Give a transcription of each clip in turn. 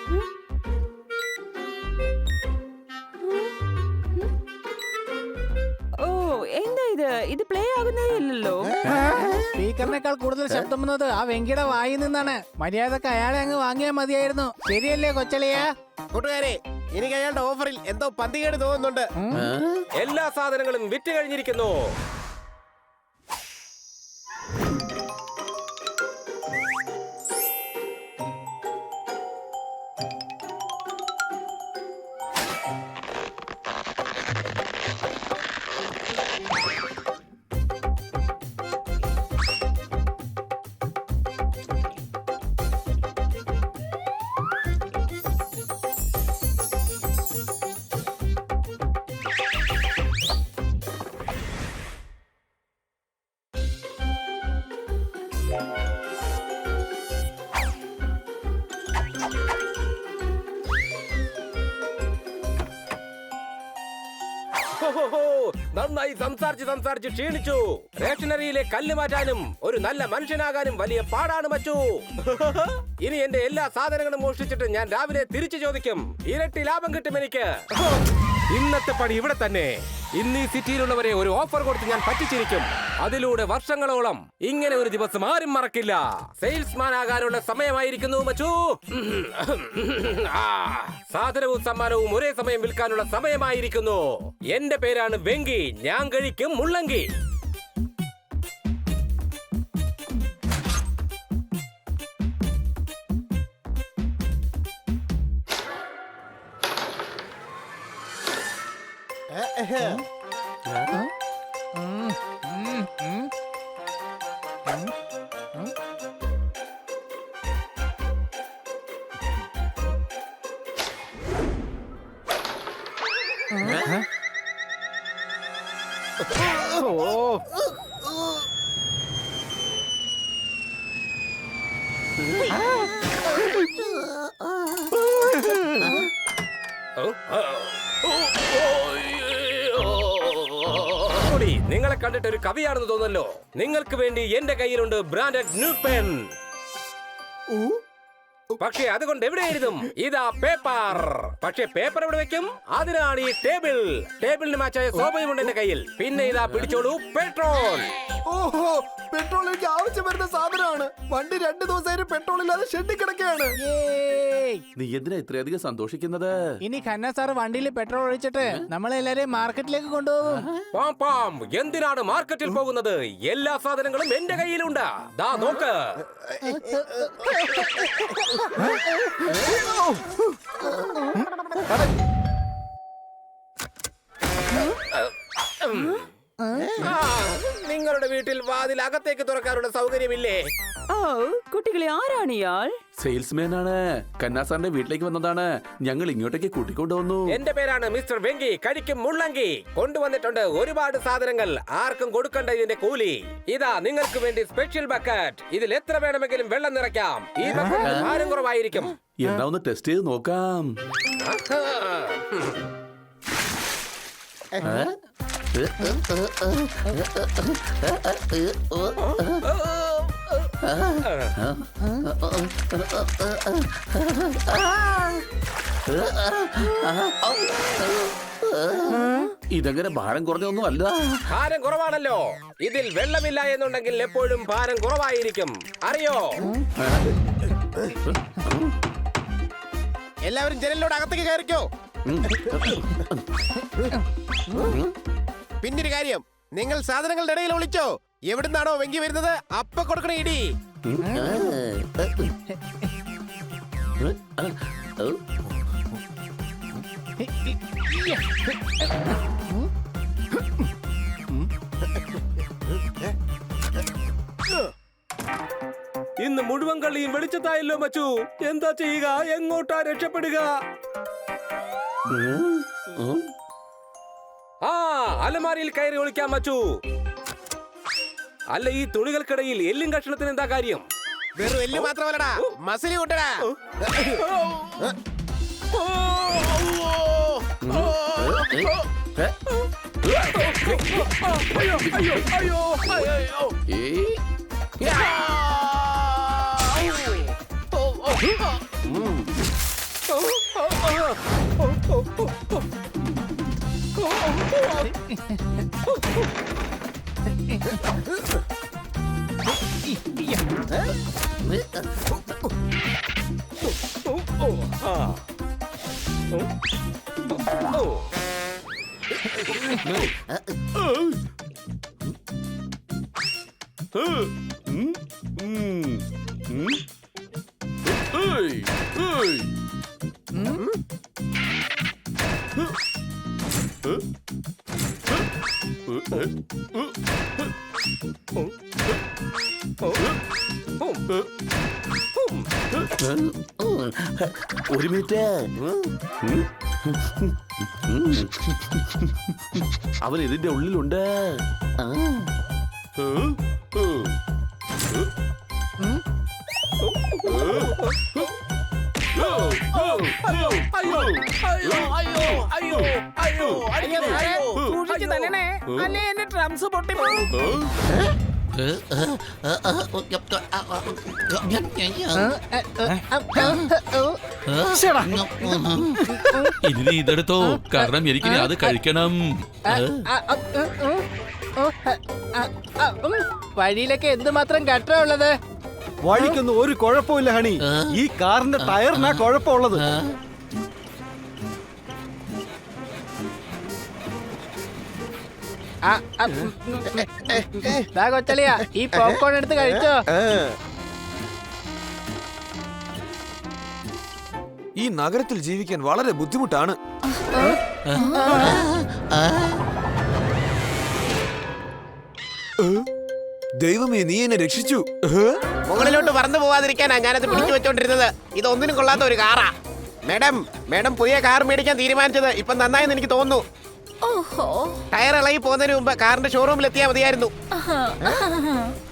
ഓ എന്താ ഇത് പ്ലേ ആകുന്നേ ഇല്ലല്ലോ. സ്പീക്കറിനേക്കാൾ കൂടുതൽ ശബ്ദം വന്നത് ആ വെങ്കിയുടെ വായിൽ നിന്നാണ്. മര്യാദക്ക് അയാളെ അങ്ങ് വാങ്ങിയാൽ മതിയായിരുന്നു. ശരിയല്ലേ കൊച്ചളിയ? കൂട്ടുകാരെ, എനിക്ക് അയാളുടെ ഓഫറിൽ എന്തോ പന്തികേട് തോന്നുന്നുണ്ട്. എല്ലാ സാധനങ്ങളും വിറ്റ് കഴിഞ്ഞിരിക്കുന്നു. നന്നായി സംസാരിച്ച് ക്ഷീണിച്ചു. റേഷനറിയിലെ കല്ല് മാറ്റാനും ഒരു നല്ല മനുഷ്യനാകാനും വലിയ പാടാണ് മച്ചു. ഇനി എന്റെ എല്ലാ സാധനങ്ങളും മോഷ്ടിച്ചിട്ട് ഞാൻ രാവിലെ തിരിച്ചു ചോദിക്കും. ഇരട്ടി ലാഭം കിട്ടും എനിക്ക്. ഇന്നത്തെ പണി ഇവിടെ തന്നെ. ഇന്ന് ഈ സിറ്റിയിലുള്ളവരെ ഒരു ഓഫർ കൊടുത്ത് ഞാൻ പറ്റിച്ചിരിക്കും. അതിലൂടെ വർഷങ്ങളോളം ഇങ്ങനെ ഒരു ദിവസം ആരും മറക്കില്ല. സെയിൽസ്മാൻ ആകാനുള്ള സമയമായിരിക്കുന്നു മച്ചു. സാധനവും സമ്മാനവും ഒരേ സമയം വിൽക്കാനുള്ള സമയമായിരിക്കുന്നു. എന്റെ പേരാണ് വെങ്കി. ഞാൻ കഴിക്കും മുള്ളങ്കി. നിങ്ങളെ കണ്ടിട്ട് ഒരു കവിയാണെന്ന് തോന്നല്ലോ. നിങ്ങൾക്ക് വേണ്ടി എന്റെ കയ്യിലുണ്ട് ബ്രാൻഡഡ് ന്യൂ പെൻ. പക്ഷേ അതുകൊണ്ട് എവിടെ എഴുതും? ഇതാ പേപ്പർ. പക്ഷേ പേപ്പർ എവിടെ വെക്കും? അതിനാണ് ഈ ടേബിൾ. ടേബിളിന് മാച്ചായ സോഫയും ഉണ്ട് എന്റെ കയ്യിൽ. പിന്നെ ഇതാ പിടിച്ചോളൂ, പെട്രോൾ. ഓഹോ, പെട്രോൾ എനിക്ക് ആവശ്യം വരുന്ന സാധനമാണ്. വണ്ടി 2 ദിവസമായിട്ട് പെട്രോൾ ഇല്ലാതെ ഷെഡിൽ കിടക്കുകയാണ്. നീ എന്തിനാ ഇത്രയധികം സന്തോഷിക്കുന്നത്? ഇനി ഖന്ന സാർ വണ്ടിയിൽ പെട്രോൾ ഒഴിച്ചിട്ട് നമ്മളെല്ലാരെയും മാർക്കറ്റിലേക്ക് കൊണ്ടുപോകും. പാം, എന്തിനാണ് മാർക്കറ്റിൽ പോകുന്നത്? എല്ലാ സാധനങ്ങളും എന്റെ കയ്യിലുണ്ട്. ദാ നോക്ക്. നിങ്ങളുടെ വീട്ടിൽ വാതിൽ അകത്തേക്ക് തുറക്കാനുള്ള സൗകര്യമില്ലേ? ഓ കുട്ടികളെ, ആരാണ് ഇയാൾ? സെയിൽസ്മാൻ ആണ്. കന്നാസാറിന്റെ വീട്ടിലേക്ക് വന്നതാണ്. ഞങ്ങൾ ഇങ്ങോട്ടേക്ക് കൂട്ടിക്കൊണ്ടുവന്നു. എന്റെ പേരാണ് മിസ്റ്റർ വെങ്കി. കഴിക്കും മുള്ളങ്കി. കൊണ്ടുവന്നിട്ടുണ്ട് ഒരുപാട് സാധനങ്ങൾ. ആർക്കും കൊടുക്കണ്ട ഇതിന്റെ കൂലി. ഇതാ നിങ്ങൾക്ക് വേണ്ടി സ്പെഷ്യൽ ബക്കറ്റ്. ഇതിൽ എത്ര വേണമെങ്കിലും വെള്ളം നിറയ്ക്കാം. ഈ ബക്കറ്റ് ഭാരം കുറവായിരിക്കും. എന്നാ ഒന്ന് ടെസ്റ്റ് ചെയ്ത് നോക്കാം. ഇതങ്ങനെ ഭാരം കുറഞ്ഞൊന്നും അല്ല. ഭാരം കുറവാണല്ലോ. ഇതിൽ വെള്ളമില്ല എന്നുണ്ടെങ്കിൽ എപ്പോഴും ഭാരം കുറവായിരിക്കും. അറിയോ? എല്ലാവരും ജനലിലൂടെ അകത്തേക്ക് കയറിക്കോ. പിന്നൊരു കാര്യം, നിങ്ങൾ സാധനങ്ങളുടെ ഇടയിൽ ഒളിച്ചോ. എവിടുന്നാണോ വെങ്കി വരുന്നത് അപ്പ കൊടുക്കണ ഇടി. ഇന്ന് മുഴുവൻ കളിയും വെളിച്ചത്തായല്ലോ മച്ചു. എന്താ ചെയ്യുക? എങ്ങോട്ടാ രക്ഷപ്പെടുക? അലമാരിയിൽ കയറി ഒളിക്കാം മച്ചു. അല്ല, ഈ തുണികൾക്കിടയിൽ എല്ലും കഷ്ണത്തിന് എന്താ കാര്യം? വെറും എല്ല് മാത്രമല്ലടാ, മസിലി കൂട്ടടാ. ഒരു മിനിറ്റ്. അവൻ ഇതിന്റെ ഉള്ളിലുണ്ട്. സൂക്ഷിച്ച് തരണേ, അല്ലേ എന്റെ ഡ്രംസ് പൊട്ടിപ്പോകും. ഇനി നീ ഇതെടുത്തോ, കാരണം എനിക്ക് അത് കഴിക്കണം. വഴിയിലൊക്കെ എന്തുമാത്രം ഗട്ടറാ ഉള്ളത്. വഴിക്കൊന്നും ഒരു കുഴപ്പമില്ല ഹണി, ഈ കാറിന്റെ ടയറിനാ കുഴപ്പമുള്ളത്. കൊച്ചളിയാ, ഈ പോപ്കോൺ എടുത്ത് കഴിച്ചോ. ഈ നഗരത്തിൽ ജീവിക്കാൻ വളരെ ബുദ്ധിമുട്ടാണ്. ദൈവമേ, നീ എന്നെ രക്ഷിച്ചു. മുകളിലോട്ട് പറന്നു പോവാതിരിക്കാനാ ഞാനത് പിടിച്ചു വെച്ചോണ്ടിരുന്നത്. ഇതൊന്നിനും കൊള്ളാത്ത ഒരു കാറാ. മേഡം പുതിയ കാർ മേടിക്കാൻ തീരുമാനിച്ചത് ഇപ്പൊ നന്നായെന്ന് എനിക്ക് തോന്നുന്നു. ഓഹോ, ടയർ ഇളകി പോകുന്നതിന് മുമ്പ് കാറിന്റെ ഷോറൂമിൽ എത്തിയാൽ മതിയായിരുന്നു.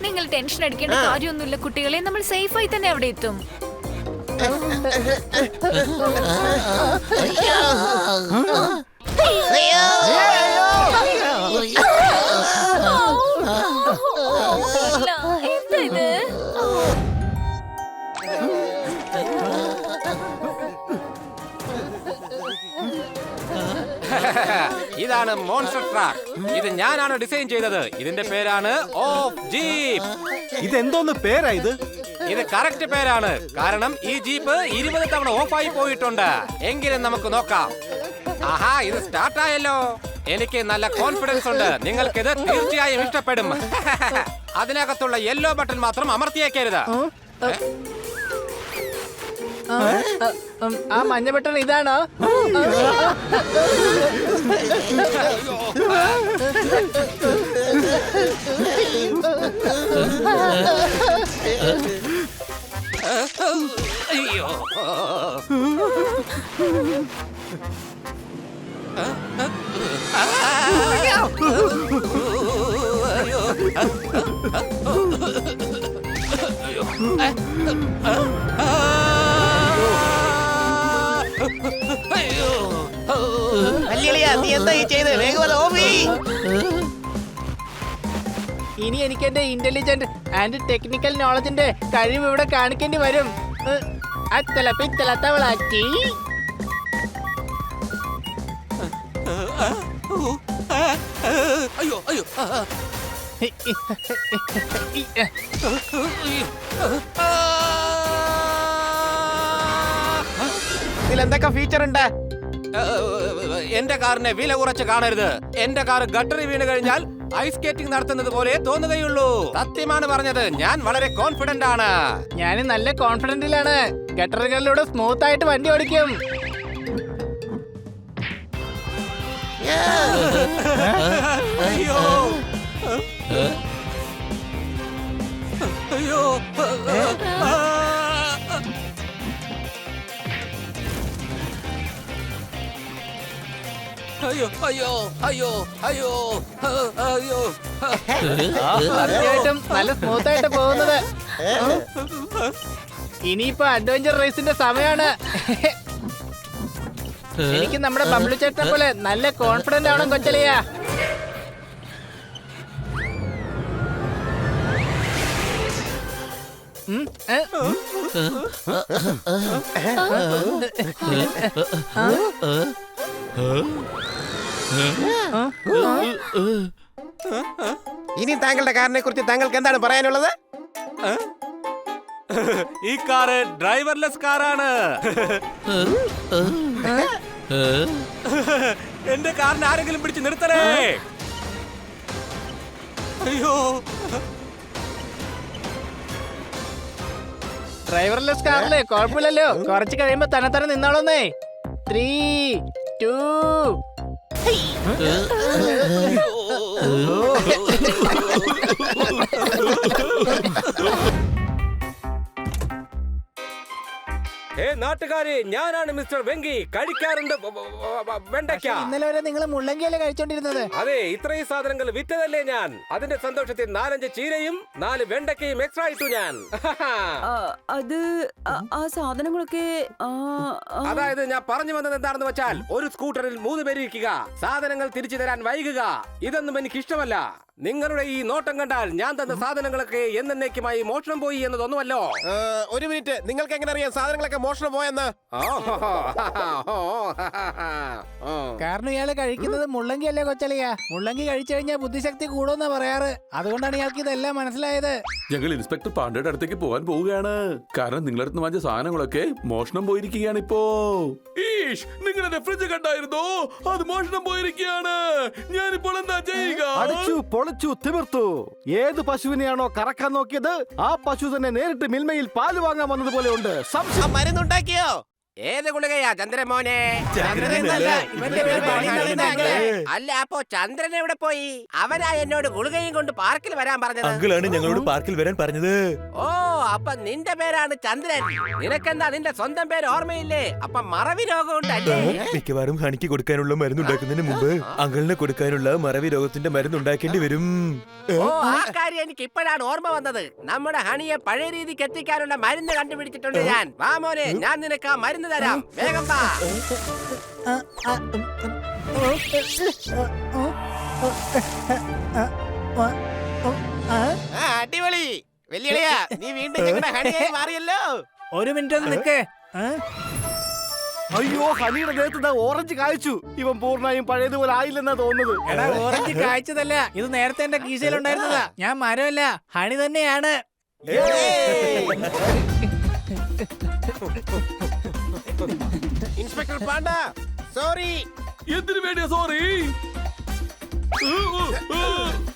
നിങ്ങൾ ടെൻഷൻ അടിക്കേണ്ട കാര്യമൊന്നുമില്ല കുട്ടികളെ, നമ്മൾ സേഫ് ആയി തന്നെ അവിടെ എത്തും. എന്താ ഇത്? ഇതാണ് മോൺസ്റ്റർ ട്രാക്ക്. ഇത് ഞാനാണ് ഡിസൈൻ ചെയ്തത്. ഇതിന്റെ പേരാണ് ഓഫ് ജീപ്പ്. ഇതെന്തോന്ന് പേരാ ഇത്? ഇത് കറക്റ്റ് പേരാണ്, കാരണം ഈ ജീപ്പ് 20 തവണ ഓഫായി പോയിട്ടുണ്ട്. എങ്കിലും നമുക്ക് നോക്കാം. ആഹാ, ഇത് സ്റ്റാർട്ട് ആയല്ലോ. എനിക്ക് നല്ല കോൺഫിഡൻസ് ഉണ്ട്, നിങ്ങൾക്ക് ഇത് തീർച്ചയായും ഇഷ്ടപ്പെടും. അതിനകത്തുള്ള യെല്ലോ ബട്ടൺ മാത്രം അമർത്തിയേക്കരുത്. ആ മഞ്ഞ ബട്ടൺ ഇതാണോ? അയ്യോ, നീ എന്താ ഈ ചെയ്ത്? വേഗം ഓഫ് ചെയ്യ്. ഇനി എനിക്ക് എന്റെ ഇന്റലിജന്റ് ആൻഡ് ടെക്നിക്കൽ നോളജിന്റെ കഴിവ് ഇവിടെ കാണിക്കേണ്ടി വരും. അത്തല പിത്തല തവളാറ്റി. അയ്യോ അയ്യോ, ഇതിലെന്തൊക്കെ ഫീച്ചർ ഉണ്ട്? എന്റെ കാറിനെ വില കുറച്ച് കാണരുത്. എന്റെ കാർ ഗട്ടറിൽ വീണ് കഴിഞ്ഞാൽ ഐസ് സ്കേറ്റിംഗ് നടത്തുന്നത് പോലെ തോന്നുകയുള്ളൂ. സത്യമാണ് പറഞ്ഞത്, ഞാൻ വളരെ കോൺഫിഡന്റ് ആണ്. ഞാൻ നല്ല കോൺഫിഡന്റിലാണ്. ഗട്ടറുകളിലൂടെ സ്മൂത്ത് ആയിട്ട് വണ്ടി ഓടിക്കും. അയ്യോ അയ്യോ, അയ്യോ അയ്യോ അയ്യോ അയ്യോ അയ്യോ. തീർച്ചയായിട്ടും നല്ല സ്മൂത്ത് ആയിട്ട് പോകുന്നത്. ഇനിയിപ്പോ അഡ്വഞ്ചർ റേസിന്റെ സമയമാണ്. എനിക്ക് നമ്മുടെ ബബ്ലു ചേട്ടനെ പോലെ നല്ല കോൺഫിഡന്റ് ആണോ കൊച്ചലിയാ? ഇനി താങ്കളുടെ കാറിനെ കുറിച്ച് താങ്കൾക്ക് എന്താണ് പറയാനുള്ളത്? ഈ കാറ് ഡ്രൈവർലെസ് കാറാണ്. എന്റെ കാറിന് ആരെങ്കിലും പിടിച്ച് നിർത്തലേ. അയ്യോ, ഡ്രൈവർലെസ് കാറില് കുഴപ്പമില്ലല്ലോ. കുറച്ച് കഴിയുമ്പോ തന്നെ നിന്നോളന്നേ. 3, 2. നാട്ടുകാരെ, ഞാനാണ് മിസ്റ്റർ വെങ്കി. കഴിക്കാറുണ്ട് വെണ്ടയ്ക്ക. ഇന്നലെ വരെ നിങ്ങൾ മുള്ളങ്കിയല്ലേ കഴിച്ചോണ്ടിരുന്നത്? അതെ, ഇത്രയും സാധനങ്ങൾ വിറ്റതല്ലേ ഞാൻ. അതിന്റെ സന്തോഷത്തിൽ 4-5 ചീരയും 4 വെണ്ടയ്ക്കയും എക്സ്ട്രാ ഇട്ടു ഞാൻ. അത് ആ സാധനങ്ങളൊക്കെ അതായത് ഞാൻ പറഞ്ഞു വന്നത് എന്താണെന്ന് വെച്ചാൽ, ഒരു സ്കൂട്ടറിൽ 3 പേര് ഇരിക്കുക, സാധനങ്ങൾ തിരിച്ചു തരാൻ വൈകുക, ഇതൊന്നും എനിക്ക് ഇഷ്ടമല്ല. നിങ്ങളുടെ ഈ നോട്ടം കണ്ടാൽ ഞാൻ തന്ന സാധനങ്ങളൊക്കെ എന്നേക്കുമായി മോഷണം പോയി എന്നതൊന്നുമല്ലോ. ഒരു മിനിറ്റ്, നിങ്ങൾക്ക് എങ്ങനെ അറിയാം സാധനങ്ങളൊക്കെ മോഷണം പോയെന്ന്? കാരണം ഇയാള് കഴിക്കുന്നത് മുള്ളങ്കി അല്ലേ കൊച്ചളിയാ? മുള്ളങ്കി കഴിച്ചു കഴിഞ്ഞാൽ ബുദ്ധിശക്തി കൂടുമെന്നാ പറയാറ്. അതുകൊണ്ടാണ് ഇയാൾക്ക് ഇതെല്ലാം മനസ്സിലായത്. ഞങ്ങൾ ഇൻസ്പെക്ടർ പാണ്ഡയുടെ അടുത്തേക്ക് പോകാൻ പോവുകയാണ്. കാരണം നിങ്ങളുടെ അടുത്ത് വാങ്ങിച്ച സാധനങ്ങളൊക്കെ മോഷണം പോയിരിക്കുകയാണ് ഇപ്പോ. ഈഷ്, നിങ്ങളുടെ ഫ്രിഡ്ജ് കണ്ടായിരുന്നോ? അത് മോഷണം പോയിരിക്കുകയാണ്. ഞാനിപ്പോൾ എന്താ ചെയ്യുക? അടിച്ചു പൊളിച്ചു തിമിർത്തു. ഏത് പശുവിനെയാണോ കറക്കാൻ നോക്കിയത്, ആ പശു തന്നെ നേരിട്ട് മിൽമയിൽ പാല് വാങ്ങാൻ വന്നതുപോലെ ഉണ്ട്. ആ മരുന്നുണ്ടാക്കിയോ? ഏത് ഗുളികയാ ചന്ദ്രൻ മോനെ? അല്ല, അപ്പോ ചന്ദ്രൻ എവിടെ പോയി? അവനാ എന്നോട് ഗുളികയും കൊണ്ട് പാർക്കിൽ വരാൻ പറഞ്ഞത്. അങ്കിളാണ് ഞങ്ങളോട് പാർക്കിൽ വരാൻ പറഞ്ഞത്. ഓ, അപ്പൊ നിന്റെ പേരാണ് ചന്ദ്രൻ. നിനക്കെന്താ നിന്റെ സ്വന്തം പേര് ഓർമ്മയില്ലേ? അപ്പൊ മറവി രോഗം ഉണ്ടല്ലേ? മിക്കവാറും ഹണിക്ക് കൊടുക്കാനുള്ള മരുന്നുണ്ടാക്കുന്നതിന് മുമ്പ് അങ്കിളിന് കൊടുക്കാനുള്ള മറവി രോഗത്തിന്റെ മരുന്നുണ്ടാക്കേണ്ടി വരും. ഓ, ആ കാര്യം എനിക്ക് ഇപ്പോഴാണ് ഓർമ്മ വന്നത്. നമ്മുടെ ഹണിയെ പഴയ രീതിക്ക് എത്തിക്കാനുള്ള മരുന്ന് കണ്ടുപിടിച്ചിട്ടുണ്ട് ഞാൻ. വാ മോനെ, ഞാൻ നിനക്ക് ആ മരുന്ന് തരാം. വേഗം വാ. അടിപൊളി വെല്ലുവിളിയാ. നീ വീണ്ടും ഞങ്ങളുടെ ഹണിയായി മാറിയല്ലോ. ഒരു മിനിറ്റ് ഒന്ന് നിൽക്കേ. അയ്യോ, ഹനിയുടെ ദേഹത്ത് ഓറഞ്ച് കായ്ച്ചു. ഇവൻ പൂർണ്ണമായും പഴയതുപോലെ ആയില്ലെന്നാ തോന്നുന്നത്. എടാ, ഓറഞ്ച് കായ്ച്ചതല്ല, ഇത് നേരത്തെ എന്റെ കീശയിലുണ്ടായിരുന്നതാ. ഞാൻ മരമല്ല, ഹണി തന്നെയാണ്. Inspector Panda, sorry. എന്തിനു വേണ്ടിയാ സോറി?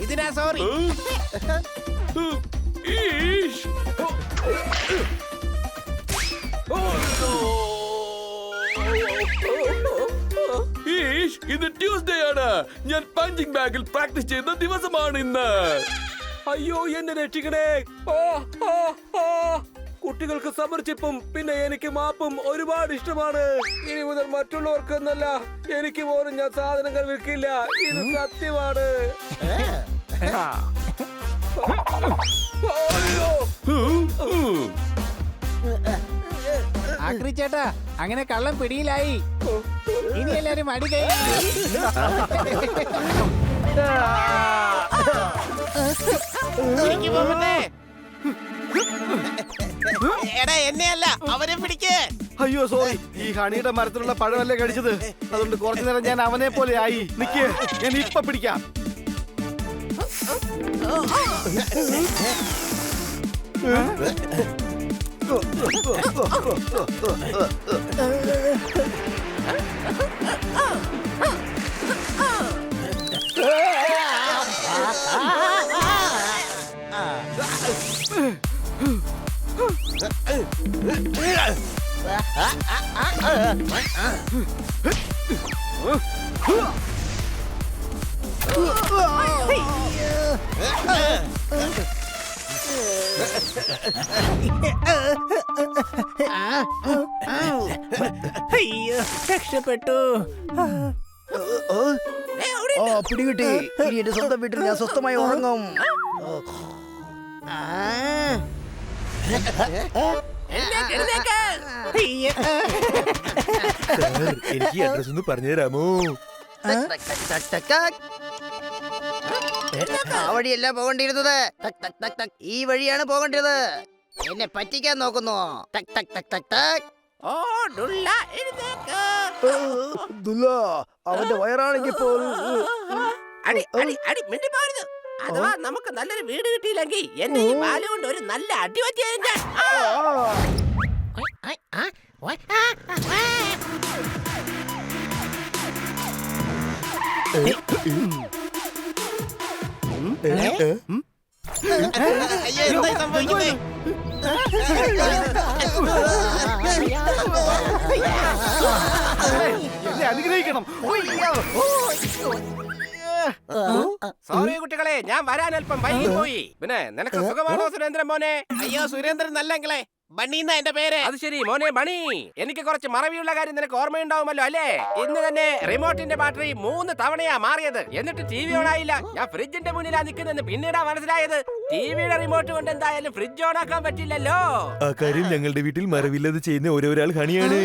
ഇതിനാ സോറി. ഈഷ്, ഈഷ്, ഇത് ട്യൂസ്ഡേ ആണ്. ഞാൻ പഞ്ചിങ് ബാഗിൽ പ്രാക്ടീസ് ചെയ്യുന്ന ദിവസമാണ് ഇന്ന്. അയ്യോ, എന്നെ രക്ഷിക്കണേ. ഓ, ഓ, ഓ. കുട്ടികൾക്ക് സമർച്ചിപ്പും പിന്നെ എനിക്ക് മാപ്പും ഒരുപാട് ഇഷ്ടമാണ്. ഇനി മുതൽ മറ്റുള്ളവർക്കെന്നല്ല, എനിക്ക് പോലും ഞാൻ സാധനങ്ങൾ വിൽക്കില്ല. ഇത് സത്യമാണ്. അയ്യോ. ആക്രി ചേട്ടാ, അങ്ങനെ കള്ളം പിടിയിലായി. ഇനി എല്ലാരും അടി കൈ. എടാ, എന്നെയല്ല, അവനെ പിടിക്ക്. അയ്യോ സോറി, ഈ ഹണിയുടെ മരത്തിലുള്ള പഴമല്ലേ കടിച്ചത്. അതുകൊണ്ട് കുറച്ചു നേരം ഞാൻ അവനെ പോലെ ആയി. നിക്ക്, ഞാൻ ഇപ്പൊ പിടിക്കാം. അയ്യോ, രക്ഷപ്പെട്ടു. പിടികിട്ടി. ഇനി എന്റെ സ്വന്തം വീട്ടിൽ ഞാൻ സ്വസ്ഥമായി ഉറങ്ങും. എനിക്ക് അഡ്രസ് ഒന്ന് പറഞ്ഞു തരാമോ? ആ വഴിയല്ല പോകേണ്ടിയിരുന്നത്. ഈ വഴിയാണ് പോകേണ്ടത്. എന്നെ പറ്റിക്കാൻ നോക്കുന്നു. ടക് ടക് ടക് ടക് ടക്. ഓ ഡുള്ള എഴുന്നേക്ക്. അവന്റെ വയറാണെങ്കിൽ അടി അടി അടി മിണ്ടി പോരുത്. അഥവാ നമുക്ക് നല്ലൊരു വീട് കിട്ടിയില്ലെങ്കിൽ എന്നെ ഈ വാല് കൊണ്ട് ഒരു നല്ല അടി പറ്റിയാൽ ഞാൻ. ഐ, ആ, ഓയ്, ആ, ആ, ആ. അയ്യോ, എന്തായി സംഭവിക്കുന്നേ? എന്നെ അനുഗ്രഹിക്കണം. സോറി കുട്ടികളെ, ഞാൻ വരാൻ അല്പം വൈകി പോയി. പിന്നെ നിനക്ക് സുഖമാണോ സുരേന്ദ്രൻ മോനെ? അയ്യോ സുരേന്ദ്രൻ നല്ലെങ്കിലേ, ബണ്ണീന്നാ എന്റെ പേര്. അത് ശരി മോനെ ബണി, എനിക്ക് കുറച്ച് മറവിയുള്ള കാര്യം നിനക്ക് ഓർമ്മയുണ്ടാവുമല്ലോ അല്ലേ? ഇന്ന് തന്നെ റിമോട്ടിന്റെ ബാറ്ററി 3 തവണയാ മാറിയത്. എന്നിട്ട് ടി വി ഓൺ ആയില്ല. ഞാൻ ഫ്രിഡ്ജിന്റെ മുന്നിലാ നിൽക്കുന്നെന്ന് പിന്നീടാ മനസ്സിലായത്. ടിവിയുടെ റിമോട്ട് കൊണ്ട് എന്തായാലും ഫ്രിഡ്ജ് ഓൺ ആക്കാൻ പറ്റില്ലല്ലോ. ആ കാര്യം ഞങ്ങളുടെ വീട്ടിൽ മറവില്ലാതെ ചെയ്യുന്ന ഓരോരാൾ ഹണിയാണ്.